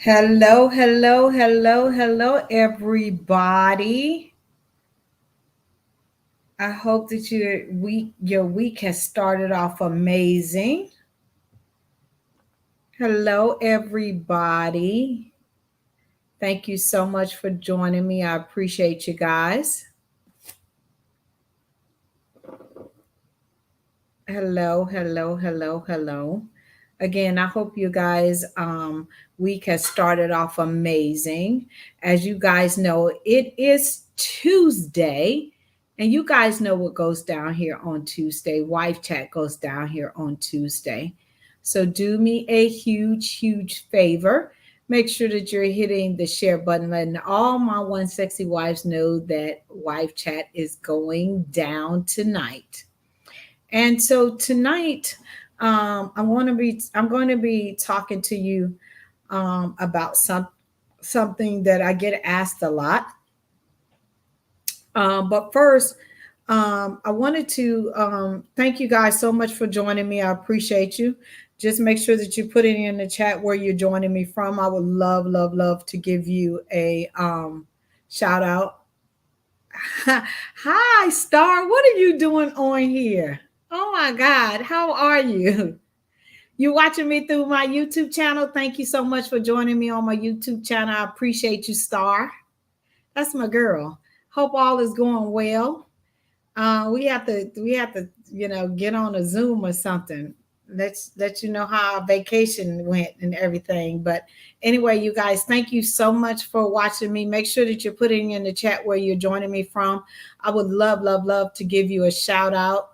Hello, hello, hello, hello, everybody. I hope that your week has started off amazing. Hello, everybody. Thank you so much for joining me. I appreciate you guys. Hello, hello, hello, hello. Again, I hope you guys week has started off amazing. As you guys know, it is Tuesday, and you guys know what goes down here on Tuesday. Wife chat goes down here on Tuesday. So do me a huge, huge favor. Make sure that you're hitting the share button, letting all my one sexy wives know that wife chat is going down tonight. And so tonight, I'm going to be talking to you about something that I get asked a lot. But first, I wanted to thank you guys so much for joining me. I appreciate you. Just make sure that you put it in the chat where you're joining me from. I would love, love, love to give you a shout out. Hi, Star. What are you doing on here? Oh my God, how are you? You watching me through my YouTube channel? Thank you so much for joining me on my YouTube channel. I appreciate you, Star. That's my girl. Hope all is going well. We have to get on a Zoom or something. Let's let you know how our vacation went and everything. But anyway, you guys, thank you so much for watching me. Make sure that you're putting in the chat where you're joining me from. I would love, love, love to give you a shout out.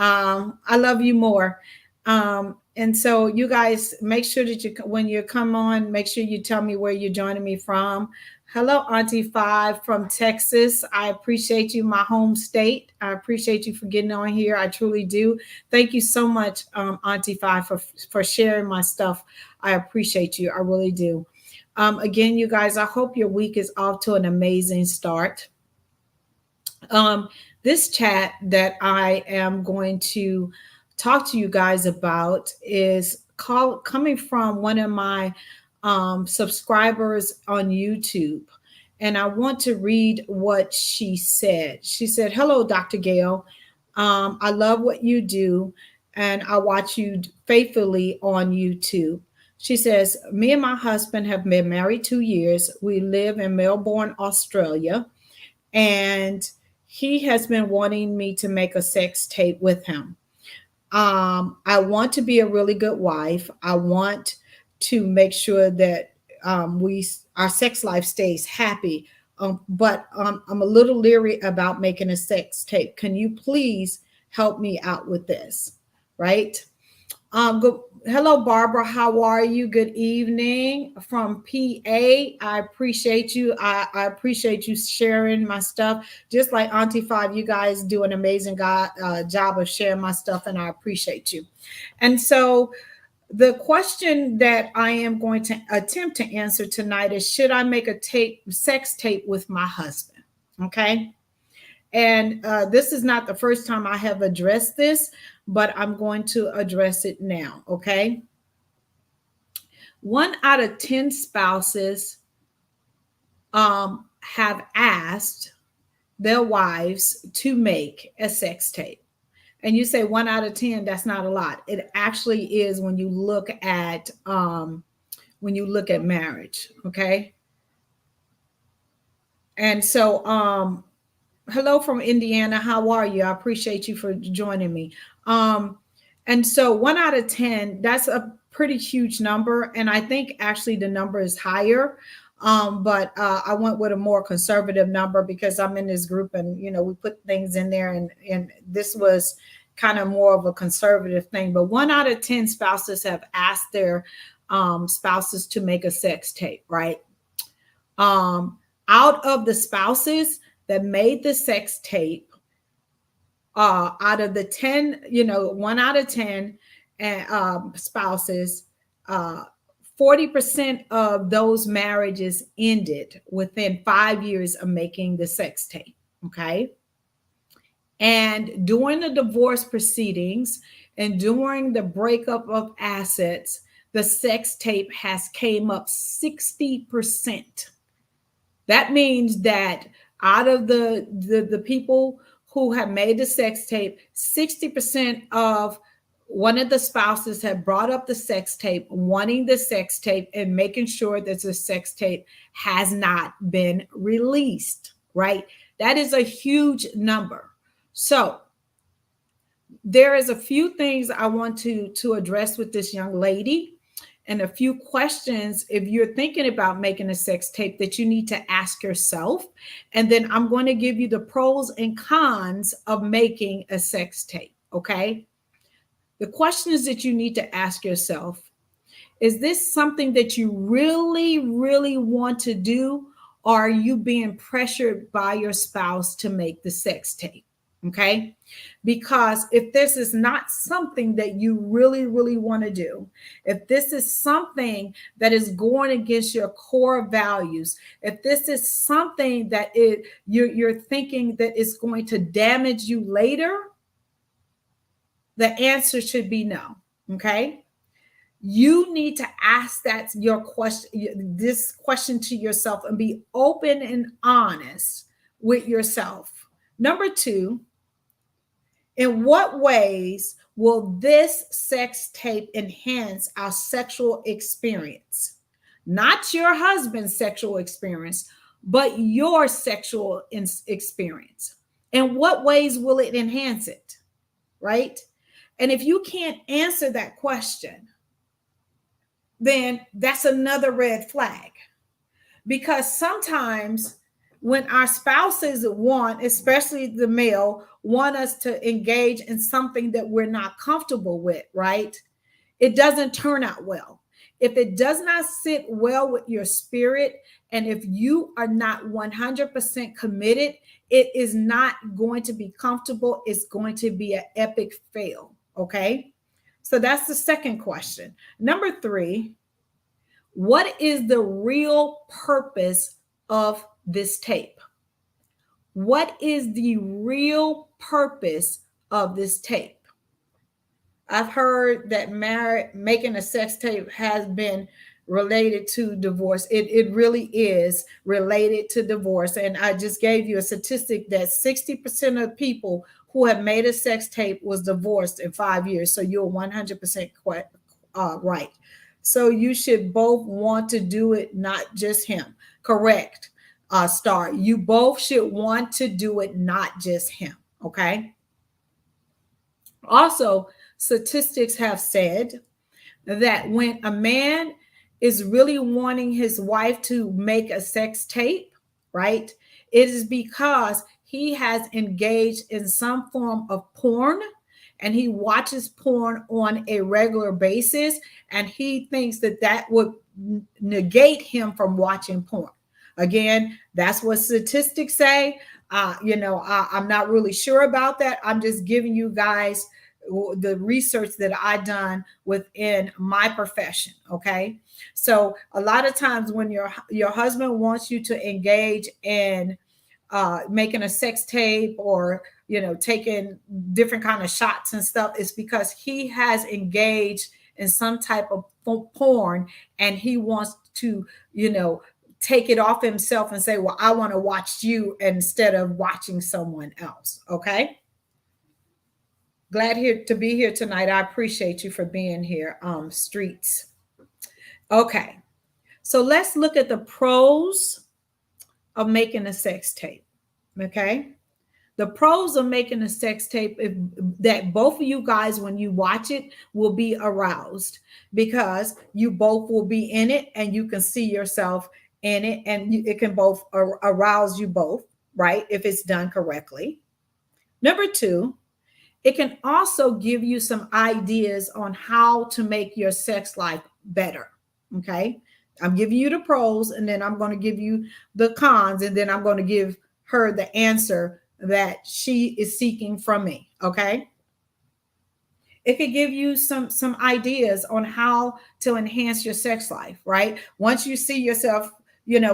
I love you more. And so you guys make sure that when you come on, make sure you tell me where you're joining me from. Hello, Auntie Five from Texas. I appreciate you, my home state. I appreciate you for getting on here. I truly do. Thank you so much, Auntie Five, for sharing my stuff. I appreciate you. I really do. Again, you guys, I hope your week is off to an amazing start. Um, this chat that I am going to talk to you guys about is coming from one of my subscribers on YouTube. And I want to read what she said. She said, "Hello, Dr. Gail. I love what you do, and I watch you faithfully on YouTube." She says, "Me and my husband have been married 2 years. We live in Melbourne, Australia, and he has been wanting me to make a sex tape with him. I want to be a really good wife. I want to make sure that we our sex life stays happy. But I'm a little leery about making a sex tape. Can you please help me out with this?" Right? Good. Hello, Barbara. How are you? Good evening from PA. I appreciate you. I appreciate you sharing my stuff. Just like Auntie Five, you guys do an amazing job of sharing my stuff, and I appreciate you. And so, the question that I am going to attempt to answer tonight is: should I make a sex tape with my husband? Okay. And this is not the first time I have addressed this, but I'm going to address it now. Okay. 1 out of 10 spouses have asked their wives to make a sex tape. And you say 1 out of 10, that's not a lot. It actually is when you look at marriage. Okay. And so hello from Indiana. How are you? I appreciate you for joining me. Um, and so 1 out of 10, that's a pretty huge number. And I think actually the number is higher. But I went with a more conservative number because I'm in this group and, we put things in there and this was kind of more of a conservative thing. But 1 out of 10 spouses have asked their spouses to make a sex tape, right? Um, Out of the spouses that made the sex tape, out of the 10, 1 out of 10 spouses, 40% of those marriages ended within 5 years of making the sex tape. Okay. And during the divorce proceedings and during the breakup of assets, the sex tape has came up 60%. That means that out of the people who have made the sex tape, 60% of one of the spouses have brought up the sex tape, wanting the sex tape and making sure that the sex tape has not been released, right? That is a huge number. So there is a few things I want to address with this young lady, and a few questions if you're thinking about making a sex tape that you need to ask yourself. And then I'm going to give you the pros and cons of making a sex tape. Okay. The questions that you need to ask yourself: is this something that you really, really want to do? Or are you being pressured by your spouse to make the sex tape? Okay. Because if this is not something that you really, really want to do, if this is something that is going against your core values, if this is something that you're thinking that is going to damage you later, the answer should be no. Okay. You need to ask that your question, this question to yourself, and be open and honest with yourself. Number two, in what ways will this sex tape enhance our sexual experience? Not your husband's sexual experience, but your sexual experience. In what ways will it enhance it? Right? And if you can't answer that question, then that's another red flag. Because sometimes when our spouses want, especially the male, want us to engage in something that we're not comfortable with, right? It doesn't turn out well. If it does not sit well with your spirit, and if you are not 100% committed, it is not going to be comfortable. It's going to be an epic fail. Okay. So that's the second question. Number three, what is the real purpose of this tape? What is the real purpose of this tape? I've heard that making a sex tape has been related to divorce. It really is related to divorce. And I just gave you a statistic that 60% of people who have made a sex tape was divorced in 5 years. So you're 100% right. So you should both want to do it, not just him. Correct. Star. You both should want to do it, not just him. Okay. Also, statistics have said that when a man is really wanting his wife to make a sex tape, right, it is because he has engaged in some form of porn, and he watches porn on a regular basis, and he thinks that that would negate him from watching porn. Again, that's what statistics say. I'm not really sure about that. I'm just giving you guys the research that I done within my profession. Okay. So a lot of times when your husband wants you to engage in making a sex tape, or taking different kind of shots and stuff, it's because he has engaged in some type of porn, and he wants to take it off himself and say, well, I want to watch you instead of watching someone else. Okay. Glad to be here tonight. I appreciate you for being here. Streets. Okay. So let's look at the pros of making a sex tape. Okay. The pros of making a sex tape is that both of you guys, when you watch it, will be aroused, because you both will be in it and you can see yourself in it, and it can both arouse you both, right? If it's done correctly. Number two, it can also give you some ideas on how to make your sex life better. Okay. I'm giving you the pros, and then I'm going to give you the cons, and then I'm going to give her the answer that she is seeking from me. Okay. It could give you some ideas on how to enhance your sex life, right? Once you see yourself,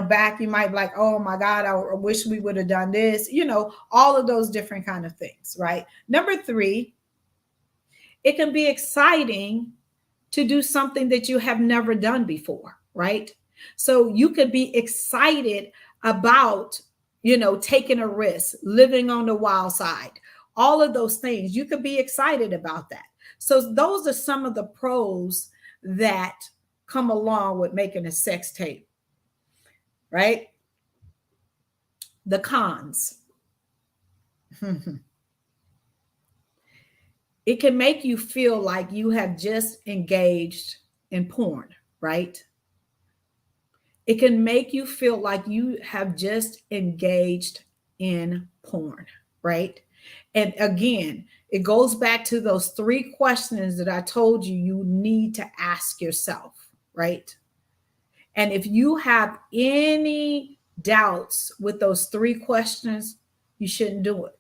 back, you might be like, oh my God, I wish we would have done this, all of those different kind of things, right? Number three, it can be exciting to do something that you have never done before, right? So you could be excited about, taking a risk, living on the wild side, all of those things. You could be excited about that. So those are some of the pros that come along with making a sex tape, right? The cons. It can make you feel like you have just engaged in porn, right? It can make you feel like you have just engaged in porn, right? And again, it goes back to those 3 questions that I told you you need to ask yourself, right? And if you have any doubts with those 3 questions, you shouldn't do it,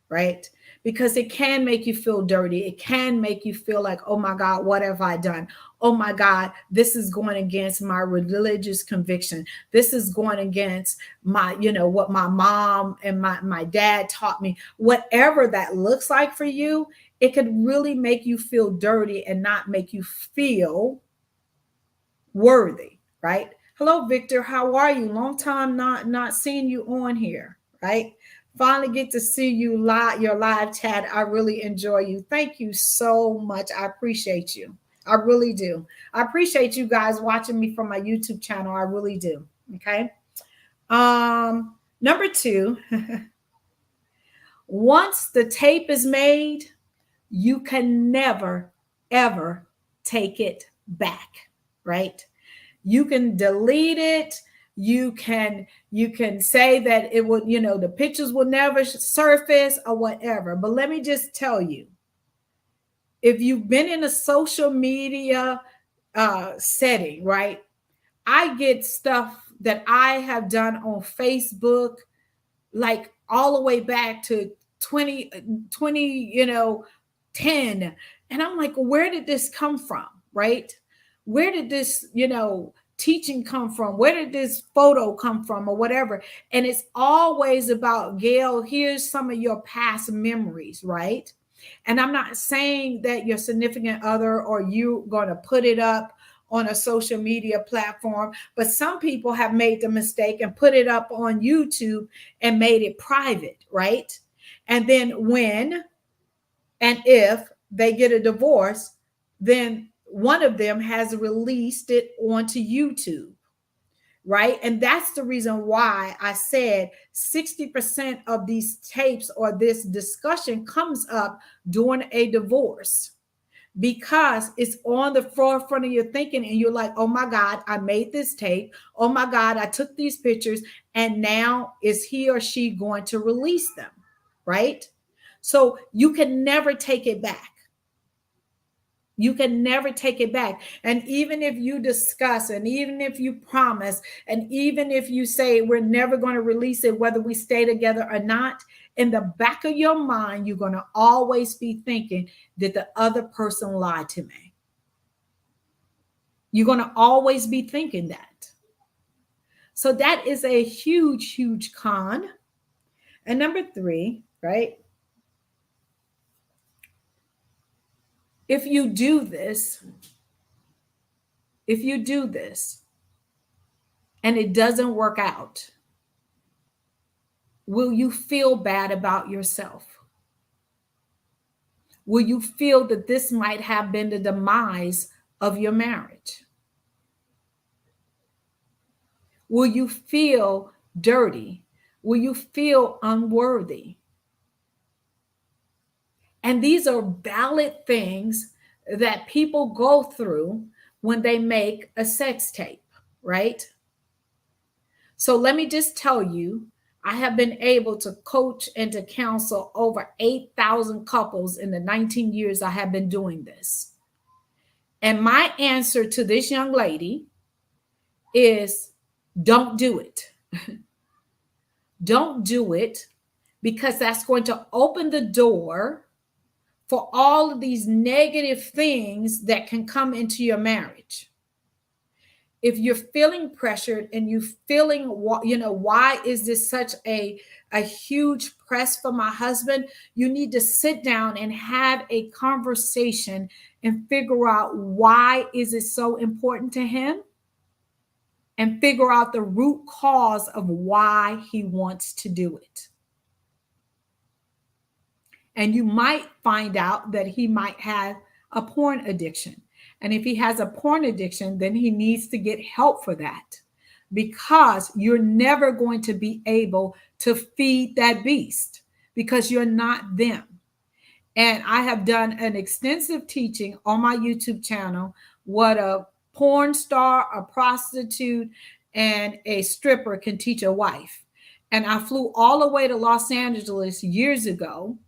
right? Because it can make you feel dirty. It can make you feel like, oh my God, what have I done? Oh my God, this is going against my religious conviction. This is going against my, what my mom and my dad taught me. Whatever that looks like for you, it could really make you feel dirty and not make you feel worthy, right? Hello, Victor. How are you? Long time not seeing you on here, right? Finally get to see you live, your live chat. I really enjoy you. Thank you so much. I appreciate you. I really do. I appreciate you guys watching me from my YouTube channel. I really do. Okay. Number 2, once the tape is made, you can never, ever take it back, right? You can delete it. You can say that it would, the pictures will never surface or whatever. But let me just tell you, if you've been in a social media setting, right? I get stuff that I have done on Facebook, like all the way back to 2010. And I'm like, where did this come from? Right? Where did this, teaching come from? Where did this photo come from or whatever? And it's always about, Gail, here's some of your past memories, right? And I'm not saying that your significant other or you going to put it up on a social media platform, but some people have made the mistake and put it up on YouTube and made it private, right? And then when and if they get a divorce, then one of them has released it onto YouTube, right? And that's the reason why I said 60% of these tapes or this discussion comes up during a divorce, because it's on the forefront of your thinking and you're like, oh my God, I made this tape. Oh my God, I took these pictures, and now is he or she going to release them, right? So you can never take it back. You can never take it back. And even if you discuss, and even if you promise, and even if you say we're never going to release it, whether we stay together or not, in the back of your mind, you're going to always be thinking, did the other person lie to me? You're going to always be thinking that. So that is a huge, huge con. And number 3, right? If you do this, and it doesn't work out, will you feel bad about yourself? Will you feel that this might have been the demise of your marriage? Will you feel dirty? Will you feel unworthy? And these are valid things that people go through when they make a sex tape, right? So let me just tell you, I have been able to coach and to counsel over 8,000 couples in the 19 years I have been doing this. And my answer to this young lady is, don't do it. Don't do it, because that's going to open the door for all of these negative things that can come into your marriage. If you're feeling pressured and you're feeling, why is this such a huge press for my husband? You need to sit down and have a conversation and figure out why is it so important to him, and figure out the root cause of why he wants to do it. And you might find out that he might have a porn addiction. And if he has a porn addiction, then he needs to get help for that, because you're never going to be able to feed that beast, because you're not them. And I have done an extensive teaching on my YouTube channel what a porn star, a prostitute, and a stripper can teach a wife. And I flew all the way to Los Angeles years ago,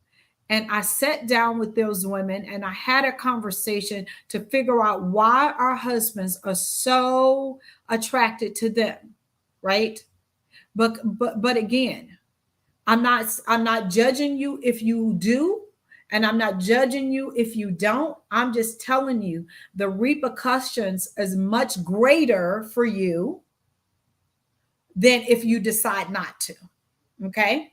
and I sat down with those women and I had a conversation to figure out why our husbands are so attracted to them, right? But again, I'm not judging you if you do, and I'm not judging you if you don't. I'm just telling you the repercussions is much greater for you than if you decide not to. Okay?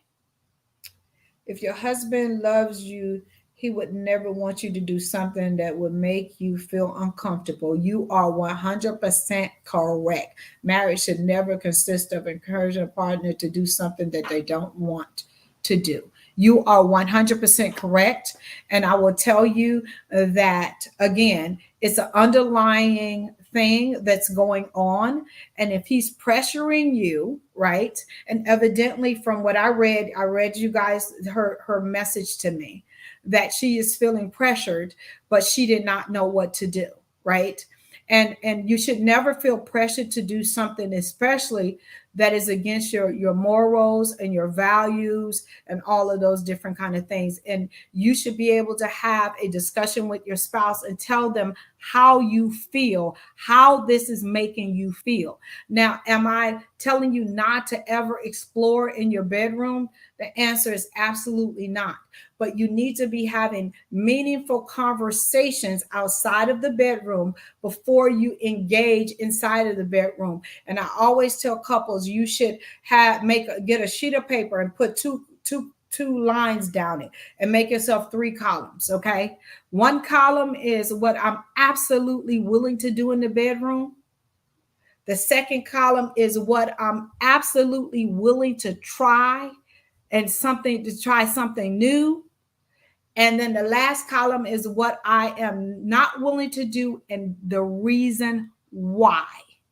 If your husband loves you, he would never want you to do something that would make you feel uncomfortable. You are 100% correct. Marriage should never consist of encouraging a partner to do something that they don't want to do. You are 100% correct. And I will tell you that, again, it's an underlying thing that's going on. And if he's pressuring you, right? And evidently from what I read you guys her message to me that she is feeling pressured, but she did not know what to do, right? And you should never feel pressured to do something, especially that is against your morals and your values and all of those different kind of things. And you should be able to have a discussion with your spouse and tell them how you feel, how this is making you feel. Now, am I telling you not to ever explore in your bedroom? The answer is absolutely not. But you need to be having meaningful conversations outside of the bedroom before you engage inside of the bedroom. And I always tell couples you should get a sheet of paper and put two lines down it and make yourself 3 columns. Okay, one column is what I'm absolutely willing to do in the bedroom. The second column is what I'm absolutely willing to try, and try something new. And then the last column is what I am not willing to do and the reason why.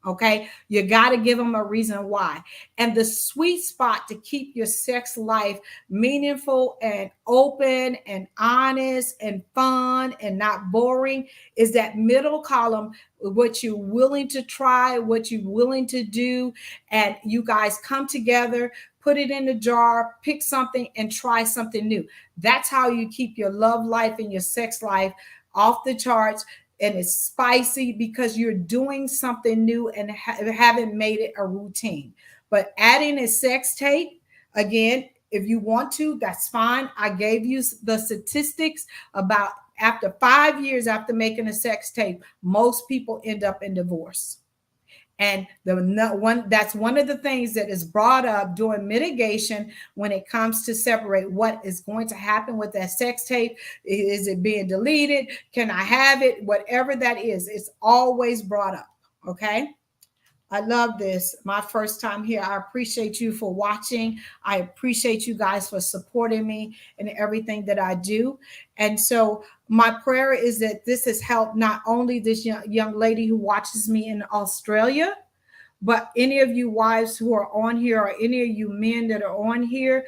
Okay, you got to give them a reason why. And the sweet spot to keep your sex life meaningful and open and honest and fun and not boring is that middle column, what you're willing to try, what you're willing to do. And you guys come together, put it in a jar, pick something and try something new. That's how you keep your love life and your sex life off the charts. And it's spicy because you're doing something new and haven't made it a routine. But adding a sex tape, again, if you want to, that's fine. I gave you the statistics about after 5 years after making a sex tape, most people end up in divorce. And that's one of the things that is brought up during mitigation when it comes to separate what is going to happen with that sex tape. Is it being deleted? Can I have it? Whatever that is, it's always brought up. Okay. I love this. My first time here. I appreciate you for watching. I appreciate you guys for supporting me in everything that I do. And so my prayer is that this has helped not only this young lady who watches me in Australia, but any of you wives who are on here or any of you men that are on here.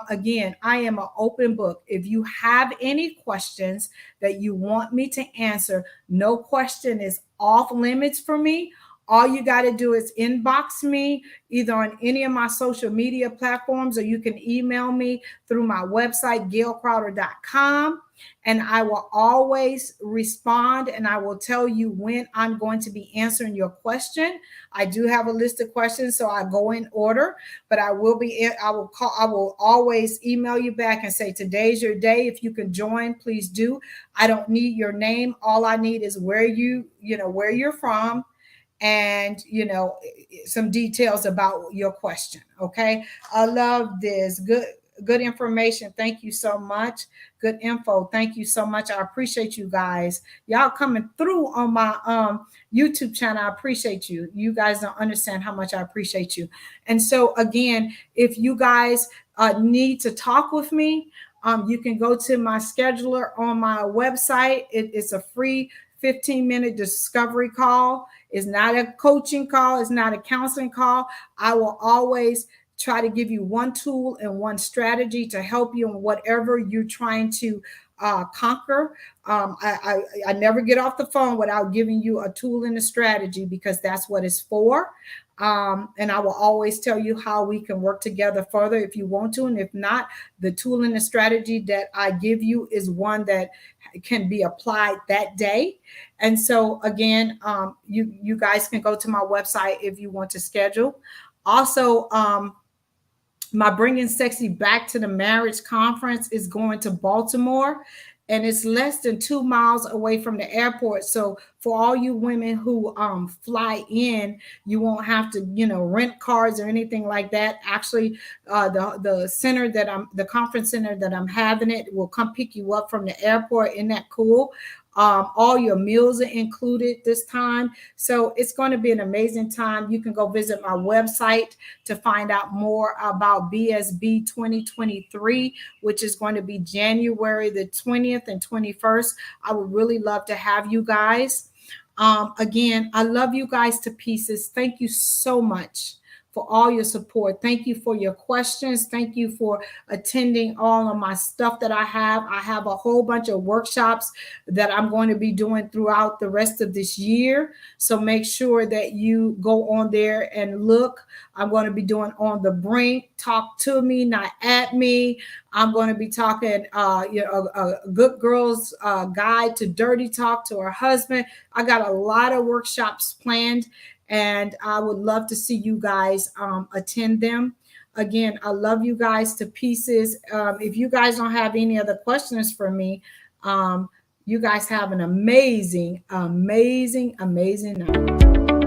Again, I am an open book. If you have any questions that you want me to answer, no question is off limits for me. All you got to do is inbox me either on any of my social media platforms, or you can email me through my website, gailcrowder.com. And I will always respond, and I will tell you when I'm going to be answering your question. I do have a list of questions, so I go in order, but I will always email you back and say, today's your day. If you can join, please do. I don't need your name. All I need is where you're from, and some details about your question. Okay, I love this. good information. Thank you so much. Good info. Thank you so much. I appreciate you guys. Y'all coming through on my YouTube channel. I appreciate you. You guys don't understand how much I appreciate you. And so again, if you guys need to talk with me, you can go to my scheduler on my website. It's a free 15-minute discovery call. It's not a coaching call. It's not a counseling call. I will always try to give you one tool and one strategy to help you in whatever you're trying to conquer. I never get off the phone without giving you a tool and a strategy, because that's what it's for. And I will always tell you how we can work together further if you want to. And if not, the tool and the strategy that I give you is one that can be applied that day. And so again, you guys can go to my website if you want to schedule. Also, my Bringing Sexy Back to the Marriage conference is going to Baltimore, and it's less than 2 miles away from the airport. So for all you women who fly in, you won't have to, rent cars or anything like that. Actually, the center the conference center that I'm having it will come pick you up from the airport. Isn't that cool? All your meals are included this time. So it's going to be an amazing time. You can go visit my website to find out more about BSB 2023, which is going to be January the 20th and 21st. I would really love to have you guys. Again, I love you guys to pieces. Thank you so much for all your support. Thank you for your questions. Thank you for attending all of my stuff that I have. I have a whole bunch of workshops that I'm going to be doing throughout the rest of this year. So make sure that you go on there and look. I'm going to be doing On the Brink, Talk to Me, Not at Me. I'm going to be talking, a good girl's guide to dirty talk to her husband. I got a lot of workshops planned, and I would love to see you guys attend them. Again, I love you guys to pieces. If you guys don't have any other questions for me, you guys have an amazing, amazing, amazing night.